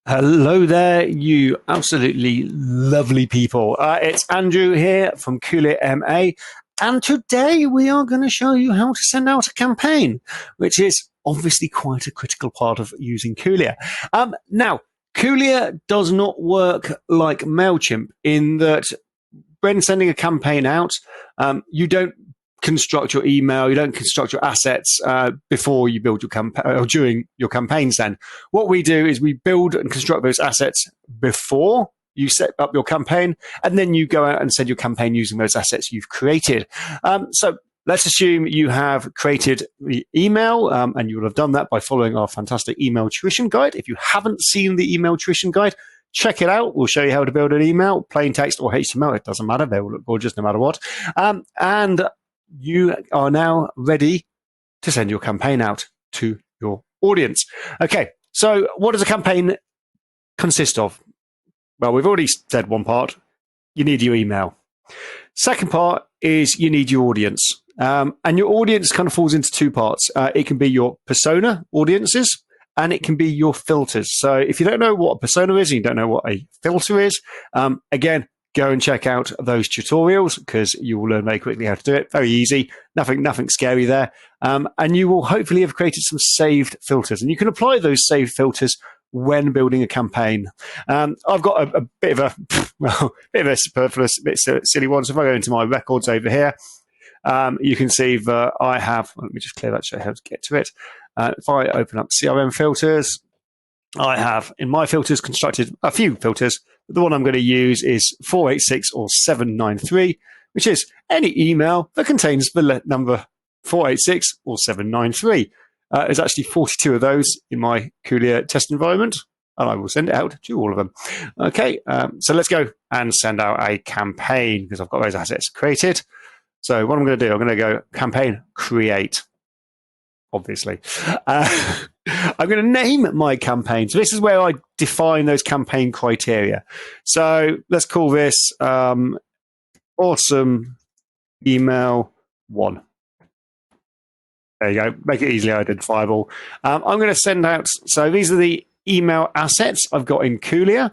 Hello there, you absolutely lovely people. It's Andrew here from Kulea.ma, and today we are going to show you how to send out a campaign, which is obviously quite a critical part of using Kulea. Now, Kulea does not work like MailChimp in that when sending a campaign out, you don't construct your email, you don't construct your assets before you build your campaign or during your campaign send. What we do is we build and construct those assets before you set up your campaign, and then you go out and send your campaign using those assets you've created. So let's assume you have created the email, and you will have done that by following our fantastic email tuition guide. If you haven't seen the email tuition guide, check it out. We'll show you how to build an email, plain text or HTML. It doesn't matter. They will look gorgeous no matter what. And you are now ready to send your campaign out to your audience. Okay, so what does a campaign consist of? Well, we've already said one part. You need your email. Second part is you need your audience. And your audience kind of falls into two parts. It can be your persona audiences, and it can be your filters. So if you don't know what a persona is and you don't know what a filter is, again, go and check out those tutorials because you will learn very quickly how to do it. Very easy, nothing scary there. And you will hopefully have created some saved filters. And you can apply those saved filters when building a campaign. I've got a bit of a superfluous, bit silly one. So if I go into my records over here, you can see that I have, let me just clear that, show you how to get to it. If I open up CRM filters, I have in my filters constructed a few filters. The one I'm going to use is 486 or 793, which is any email that contains the number 486 or 793. There's actually 42 of those in my Kulea test environment, and I will send it out to all of them. Okay, so let's go and send out a campaign because I've got those assets created. So what I'm going to do, I'm going to go campaign create, obviously. I'm going to name my campaign. So this is where I define those campaign criteria. So let's call this Awesome Email 1. There you go. Make it easily identifiable. I'm going to send out, so these are the email assets I've got in Kulea.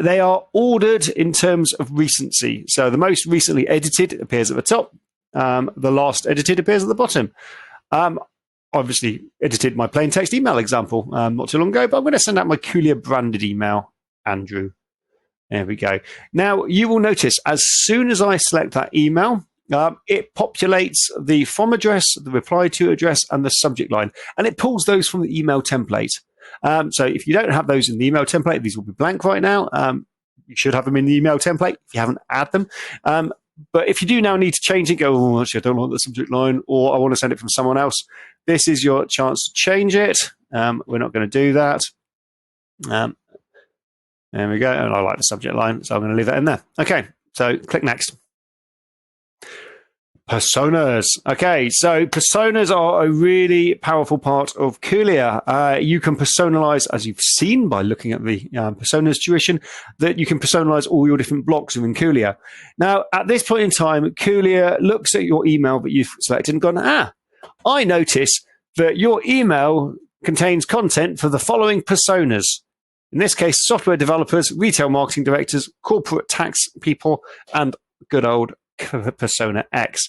They are ordered in terms of recency. So the most recently edited appears at the top. The last edited appears at the bottom. Obviously edited my plain text email example not too long ago, but I'm going to send out my Kulea branded email, Andrew. There we go. Now, you will notice as soon as I select that email, it populates the from address, the reply to address, and the subject line, and it pulls those from the email template. So if you don't have those in the email template, these will be blank right now. You should have them in the email template. If you haven't, add them. But if you do now need to change it, go, oh, actually, I don't like the subject line, or I want to send it from someone else, this is your chance to change it. We're not going to do that. There we go. And I like the subject line, so I'm going to leave that in there. Okay, so click next. Personas. Okay, so personas are a really powerful part of Kulea. You can personalize, as you've seen by looking at the personas tuition, that you can personalize all your different blocks within Kulea. Now, at this point in time, Kulea looks at your email that you've selected and gone, I notice that your email contains content for the following personas. In this case, software developers, retail marketing directors, corporate tax people, and good old Persona X.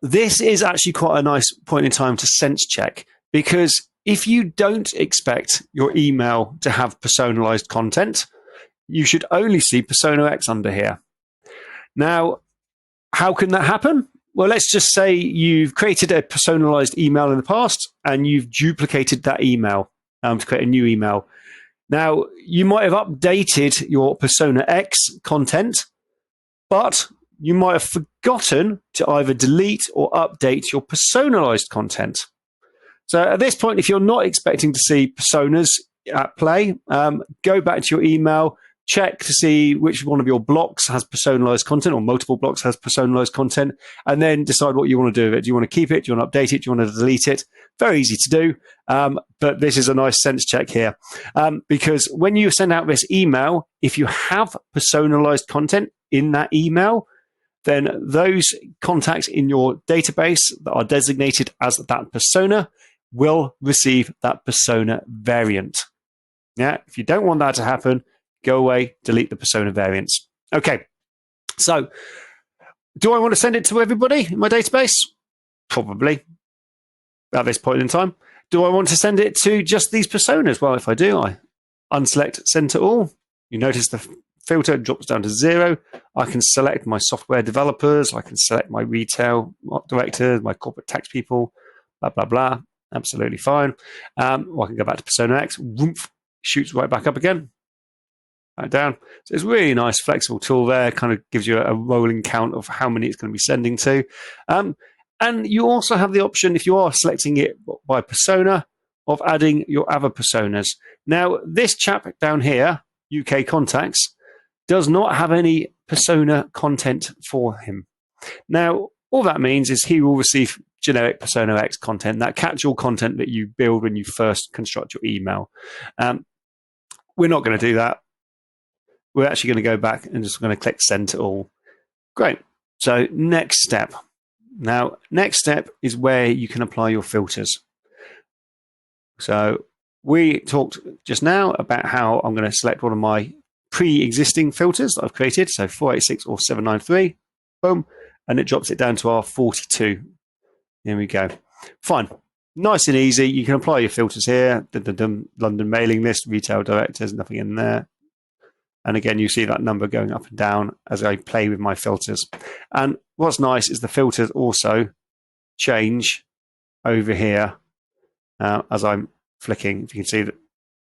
This is actually quite a nice point in time to sense check, because if you don't expect your email to have personalized content, you should only see Persona X under here. Now, how can that happen? Well, let's just say you've created a personalized email in the past and you've duplicated that email to create a new email. Now, you might have updated your Persona X content, but you might have forgotten to either delete or update your personalized content. So at this point, if you're not expecting to see personas at play, go back to your email, check to see which one of your blocks has personalized content or multiple blocks has personalized content, and then decide what you want to do with it. Do you want to keep it? Do you want to update it? Do you want to delete it? Very easy to do, but this is a nice sense check here, because when you send out this email, if you have personalized content in that email, then those contacts in your database that are designated as that persona will receive that persona variant. Yeah, if you don't want that to happen, go away, delete the persona variants. Okay, so do I want to send it to everybody in my database? Probably at this point in time. Do I want to send it to just these personas? Well, if I do, I unselect send to all. You notice the filter drops down to 0. I can select my software developers. I can select my retail directors, my corporate tax people, blah, blah, blah. Absolutely fine. Or I can go back to Persona X. Woof, shoots right back up again. Back down. So it's a really nice, flexible tool there. Kind of gives you a rolling count of how many it's going to be sending to. And you also have the option, if you are selecting it by persona, of adding your other personas. Now, this chap down here, UK Contacts, does not have any persona content for him. Now, all that means is he will receive generic Persona X content, that catch-all content that you build when you first construct your email. We're not going to do that. We're actually going to go back and just going to click send to all. Great. So next step. Now, next step is where you can apply your filters. So we talked just now about how I'm going to select one of my pre-existing filters that I've created. So 486 or 793. Boom. And it drops it down to our 42. There we go. Fine. Nice and easy. You can apply your filters here. London mailing list, retail directors, nothing in there. And again, you see that number going up and down as I play with my filters. And what's nice is the filters also change over here as I'm flicking. If you can see that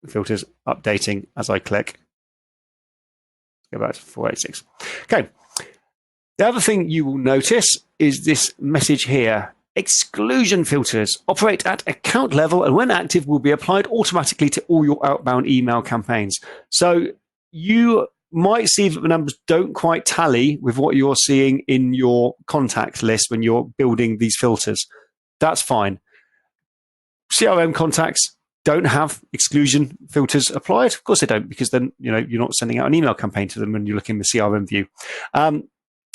the filters updating as I click. Let's go back to 486. Okay. The other thing you will notice is this message here. Exclusion filters operate at account level and when active will be applied automatically to all your outbound email campaigns. So you might see that the numbers don't quite tally with what you're seeing in your contact list when you're building these filters. That's fine. CRM contacts don't have exclusion filters applied. Of course they don't, because then you're not sending out an email campaign to them when you're looking in the CRM view.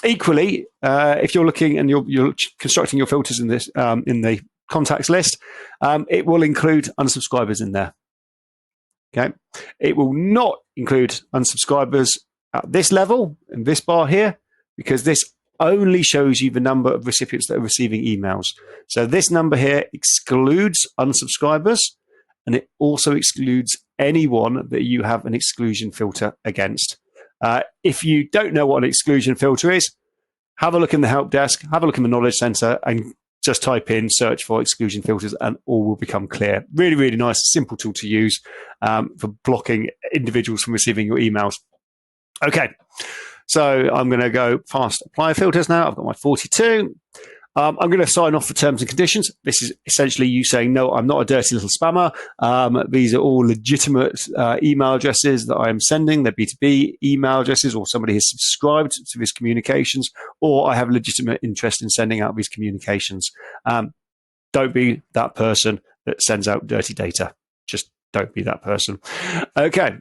Equally, if you're looking and you're constructing your filters in this in the contacts list, it will include unsubscribers in there. Okay, it will not include unsubscribers at this level in this bar here, because this only shows you the number of recipients that are receiving emails. So this number here excludes unsubscribers, and it also excludes anyone that you have an exclusion filter against. If you don't know what an exclusion filter is, have a look in the help desk, have a look in the knowledge center, and just type in search for exclusion filters and all will become clear. Really, really nice, simple tool to use for blocking individuals from receiving your emails. Okay, so I'm going to go past apply filters now. I've got my 42. I'm going to sign off the terms and conditions. This is essentially you saying, no, I'm not a dirty little spammer. These are all legitimate email addresses that I am sending. They're B2B email addresses, or somebody has subscribed to these communications, or I have legitimate interest in sending out these communications. Don't be that person that sends out dirty data. Just don't be that person. Okay.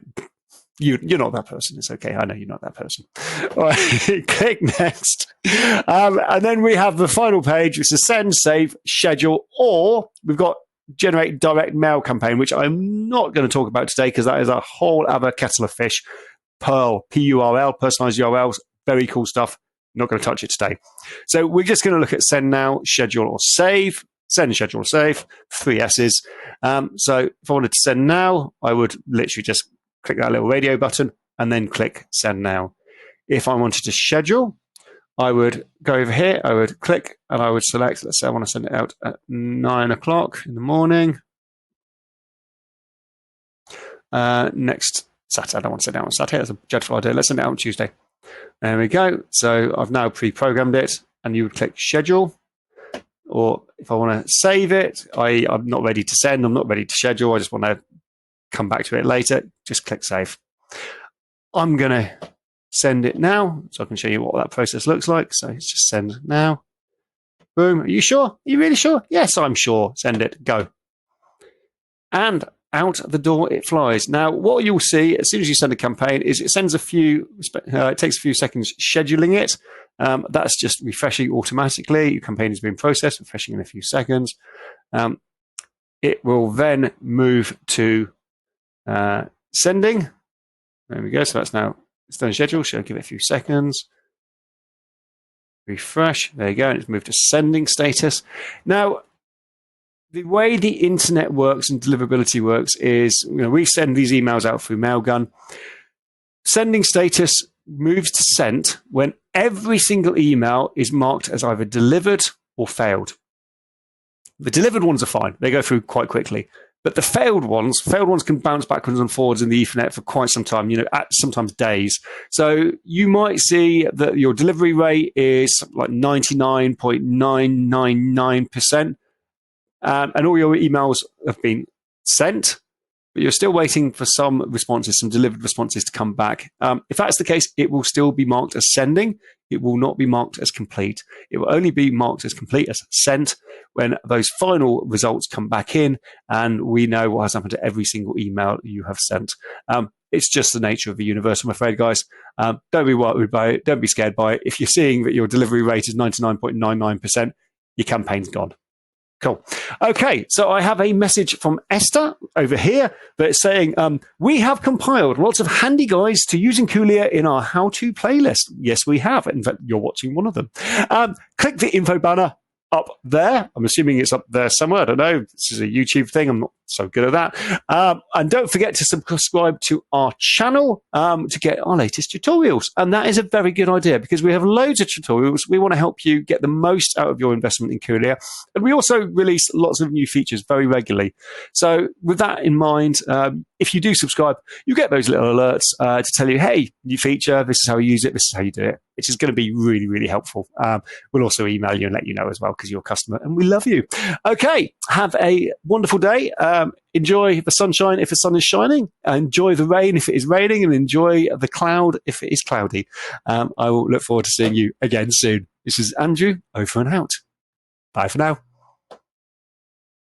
You're not that person. It's okay. I know you're not that person. All right. Click next. And then we have the final page, which is send, save, schedule, or we've got generate direct mail campaign, which I'm not going to talk about today because that is a whole other kettle of fish. Perl, P-U-R-L, personalized URLs, very cool stuff. Not going to touch it today. So we're just going to look at send now, schedule, or save. Send, schedule, or save, 3 S's. So if I wanted to send now, I would literally just click that little radio button and then click send now. If I wanted to schedule, I would go over here, I would click and I would select, let's say I want to send it out at 9 o'clock in the morning. Next Saturday, I don't want to send it out on Saturday, that's a dreadful idea. Let's send it out on Tuesday. There we go. So I've now pre-programmed it and you would click schedule. Or if I want to save it, I'm not ready to send, I'm not ready to schedule, I just want to come back to it later, just click save. I'm going to send it now so I can show you what that process looks like. So it's just send now. Boom. Are you sure? Are you really sure? Yes, I'm sure. Send it. Go. And out the door it flies. Now, what you'll see as soon as you send a campaign is it sends it takes a few seconds scheduling it. That's just refreshing automatically. Your campaign is being processed, refreshing in a few seconds. It will then move to sending. There we go. So that's now it's done schedule. So I'll give it a few seconds. Refresh. There you go. And it's moved to sending status. Now, the way the internet works and deliverability works is, we send these emails out through Mailgun. Sending status moves to sent when every single email is marked as either delivered or failed. The delivered ones are fine. They go through quite quickly. But the failed ones can bounce backwards and forwards in the Ethernet for quite some time, sometimes days. So you might see that your delivery rate is like 99.999%. And all your emails have been sent, but you're still waiting for some responses, some delivered responses to come back. If that's the case, it will still be marked as sending. It will not be marked as complete. It will only be marked as complete, as sent, when those final results come back in and we know what has happened to every single email you have sent. It's just the nature of the universe, I'm afraid, guys. Don't be worried by it. Don't be scared by it. If you're seeing that your delivery rate is 99.99%, your campaign's gone. Cool. Okay, so I have a message from Esther over here that's saying, we have compiled lots of handy guides to using Kulea in our how-to playlist. Yes, we have. In fact, you're watching one of them. Click the info banner up there. I'm assuming it's up there somewhere. I don't know. This is a YouTube thing. I'm not so good at that. And don't forget to subscribe to our channel to get our latest tutorials. And that is a very good idea because we have loads of tutorials. We want to help you get the most out of your investment in Kulea. And we also release lots of new features very regularly. So with that in mind, if you do subscribe, you get those little alerts to tell you, hey, new feature, this is how you use it, this is how you do it, which is going to be really, really helpful. We'll also email you and let you know as well because you're a customer and we love you. Okay, have a wonderful day. Enjoy the sunshine if the sun is shining. Enjoy the rain if it is raining, and enjoy the cloud if it is cloudy. I will look forward to seeing you again soon. This is Andrew, over and out. Bye for now.